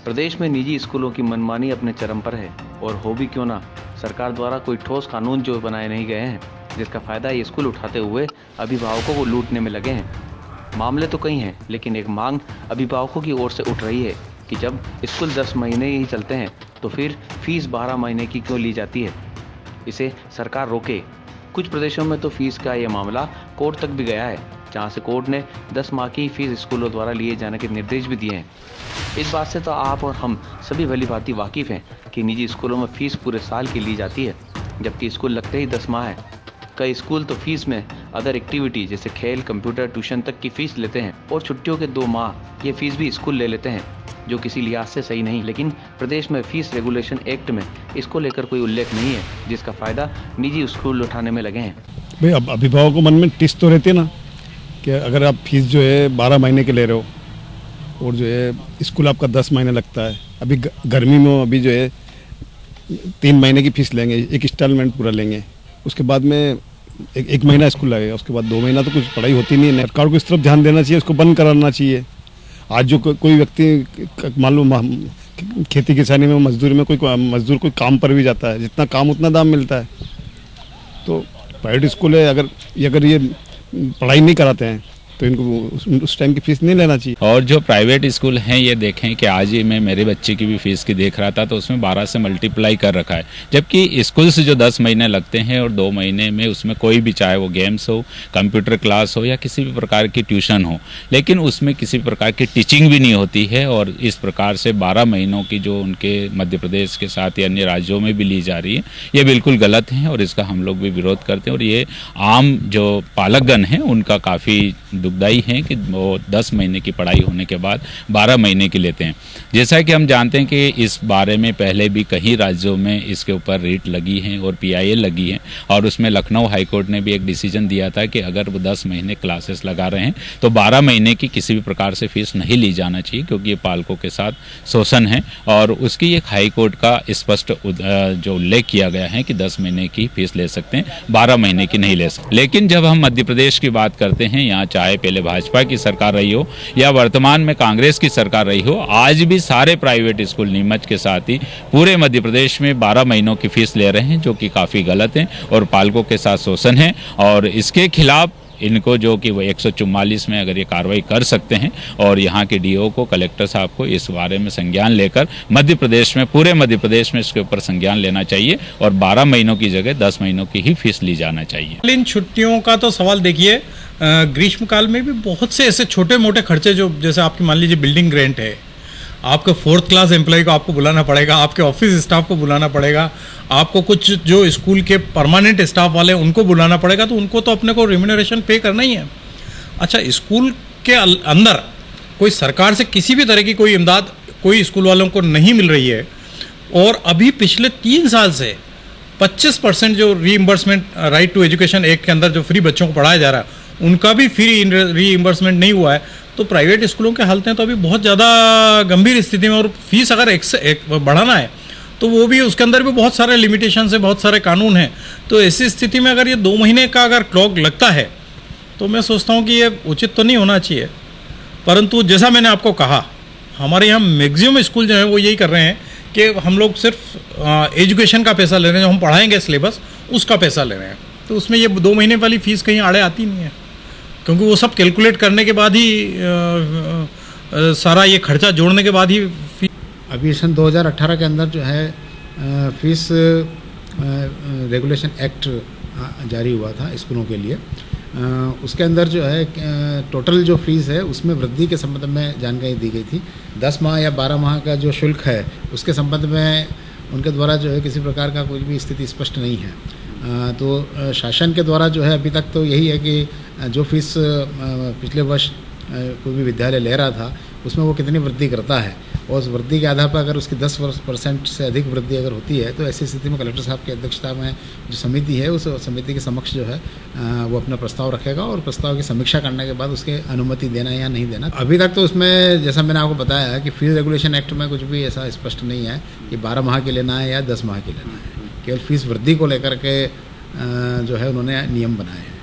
प्रदेश में निजी स्कूलों की मनमानी अपने चरम पर है और हो भी क्यों ना, सरकार द्वारा कोई ठोस कानून जो बनाए नहीं गए हैं, जिसका फायदा ये स्कूल उठाते हुए अभिभावकों को लूटने में लगे हैं। मामले तो कई हैं, लेकिन एक मांग अभिभावकों की ओर से उठ रही है कि जब स्कूल 10 महीने ही चलते हैं तो फिर फीस 12 महीने की क्यों ली जाती है। इसे सरकार रोके। कुछ प्रदेशों में तो फीस का ये मामला कोर्ट तक भी गया है, जहां से कोर्ट ने 10 माह की फीस स्कूलों द्वारा लिए जाने के निर्देश भी दिए हैं। इस बात से तो आप और हम सभी भली भांति वाकिफ हैं कि निजी स्कूलों में फीस पूरे साल की ली जाती है, जबकि स्कूल लगते ही 10 माह है। कई स्कूल तो फीस में अदर एक्टिविटी जैसे खेल, कंप्यूटर, ट्यूशन तक की फीस लेते हैं और छुट्टियों के 2 माह ये फीस भी स्कूल ले लेते हैं, जो किसी लिहाज से सही नहीं। लेकिन प्रदेश में फीस रेगुलेशन एक्ट में इसको लेकर कोई उल्लेख नहीं है, जिसका फायदा निजी स्कूल उठाने में लगे हैं। भाई अब अभिभावक को मन में टिस तो रहती है ना कि अगर आप फीस जो है 12 महीने के ले रहे हो और जो है स्कूल आपका 10 महीने लगता है। अभी गर्मी में अभी जो है 3 महीने की फीस लेंगे, एक इंस्टॉलमेंट पूरा लेंगे, उसके बाद में एक महीना स्कूल लगेगा, उसके बाद 2 महीना तो कुछ पढ़ाई होती नहीं है। सरकार को इस तरफ ध्यान देना चाहिए, उसको बंद कराना चाहिए। आज जो कोई व्यक्ति मान लो खेती किसानी में मजदूरी में कोई मजदूर कोई काम पर भी जाता है, जितना काम उतना दाम मिलता है। तो प्राइवेट स्कूल है, अगर ये पढ़ाई नहीं कराते हैं तो इनको उस टाइम की फीस नहीं लेना चाहिए। और जो प्राइवेट स्कूल हैं ये देखें कि आज ही मैं मेरे बच्चे की भी फीस की देख रहा था तो उसमें 12 से मल्टीप्लाई कर रखा है, जबकि स्कूल से जो 10 महीने लगते हैं और 2 महीने में उसमें कोई भी, चाहे वो गेम्स हो, कंप्यूटर क्लास हो या किसी भी प्रकार की ट्यूशन हो, लेकिन उसमें किसी प्रकार की टीचिंग भी नहीं होती है। और इस प्रकार से 12 महीनों की जो उनके मध्य प्रदेश के साथ या अन्य राज्यों में भी ली जा रही है, ये बिल्कुल गलत है और इसका हम लोग भी विरोध करते हैं। और ये आम जो पालकगण हैं उनका काफ़ी दुखदाई है कि वो 10 महीने की पढ़ाई होने के बाद 12 महीने की लेते हैं। जैसा कि हम जानते हैं कि इस बारे में पहले भी कई राज्यों में इसके ऊपर रेट लगी हैं और PIL लगी है, और उसमें लखनऊ हाईकोर्ट ने भी एक डिसीजन दिया था कि अगर वो 10 महीने क्लासेस लगा रहे हैं तो 12 महीने की किसी भी प्रकार से फीस नहीं ली जाना चाहिए, क्योंकि ये पालकों के साथ शोषण है। और उसकी एक हाईकोर्ट का स्पष्ट जो उल्लेख किया गया है कि 10 महीने की फीस ले सकते हैं, 12 महीने की नहीं ले सकते। लेकिन जब हम मध्य प्रदेश की बात करते हैं, यहाँ चाहे पहले भाजपा की सरकार रही हो या वर्तमान में कांग्रेस की सरकार रही हो, आज भी सारे प्राइवेट स्कूल नीमच के साथ ही पूरे मध्य प्रदेश में 12 महीनों की फीस ले रहे हैं, जो कि काफ़ी गलत है और पालकों के साथ शोषण है। और इसके खिलाफ इनको जो कि वो 144 में अगर ये कार्रवाई कर सकते हैं और यहाँ के DO को, कलेक्टर साहब को इस बारे में संज्ञान लेकर मध्य प्रदेश में, पूरे मध्य प्रदेश में इसके ऊपर संज्ञान लेना चाहिए और 12 महीनों की जगह 10 महीनों की ही फीस ली जाना चाहिए। इन छुट्टियों का तो सवाल देखिए, ग्रीष्मकाल में भी बहुत से ऐसे छोटे मोटे खर्चे, जो जैसे आपकी मान लीजिए बिल्डिंग रेंट है, आपके 4th क्लास एम्प्लॉय को आपको बुलाना पड़ेगा, आपके ऑफिस स्टाफ को बुलाना पड़ेगा, आपको कुछ जो स्कूल के परमानेंट स्टाफ वाले उनको बुलाना पड़ेगा, तो उनको तो अपने को रिम्यूनरेशन पे करना ही है। अच्छा, स्कूल के अंदर कोई सरकार से किसी भी तरह की कोई इमदाद कोई स्कूल वालों को नहीं मिल रही है, और अभी पिछले 3 साल से 25% जो reimbursement right to education act के अंदर जो फ्री बच्चों को पढ़ाया जा रहा है, उनका भी फ्री रीइंबर्समेंट नहीं हुआ है। तो प्राइवेट स्कूलों के हालतें तो अभी बहुत ज़्यादा गंभीर स्थिति में, और फीस अगर एक बढ़ाना है तो वो भी, उसके अंदर भी बहुत सारे लिमिटेशंस है, बहुत सारे कानून हैं। तो ऐसी स्थिति में अगर ये 2 महीने का अगर क्लॉक लगता है तो मैं सोचता हूँ कि ये उचित तो नहीं होना चाहिए। परंतु जैसा मैंने आपको कहा, हमारे यहाँ मैक्सिमम स्कूल जो है वो यही कर रहे हैं कि हम लोग सिर्फ एजुकेशन का पैसा ले रहे हैं, जो हम पढ़ाएंगे सिलेबस उसका पैसा ले रहे हैं। तो उसमें ये 2 महीने वाली फ़ीस कहीं आड़े आती नहीं है, क्योंकि वो सब कैलकुलेट करने के बाद ही सारा ये खर्चा जोड़ने के बाद ही अभी सन 2018 के अंदर जो है फीस रेगुलेशन एक्ट जारी हुआ था स्कूलों के लिए। उसके अंदर जो है टोटल जो फीस है उसमें वृद्धि के संबंध में जानकारी दी गई थी। 10 माह या 12 माह का जो शुल्क है उसके संबंध में उनके द्वारा जो है किसी प्रकार का कोई भी स्थिति स्पष्ट नहीं है। तो शासन के द्वारा जो है अभी तक तो यही है कि जो फीस पिछले वर्ष कोई भी विद्यालय ले रहा था उसमें वो कितनी वृद्धि करता है, और उस वृद्धि के आधार पर अगर उसकी 10% से अधिक वृद्धि अगर होती है तो ऐसी स्थिति में कलेक्टर साहब की अध्यक्षता में जो समिति है उस समिति के समक्ष जो है वो अपना प्रस्ताव रखेगा, और प्रस्ताव की समीक्षा करने के बाद उसके अनुमति देना या नहीं देना। अभी तक तो उसमें जैसा मैंने आपको बताया है कि फीस रेगुलेशन एक्ट में कुछ भी ऐसा स्पष्ट नहीं है कि 12 माह की लेना है या 10 माह की लेना है। केवल फीस वृद्धि को लेकर के जो है उन्होंने नियम बनाए हैं।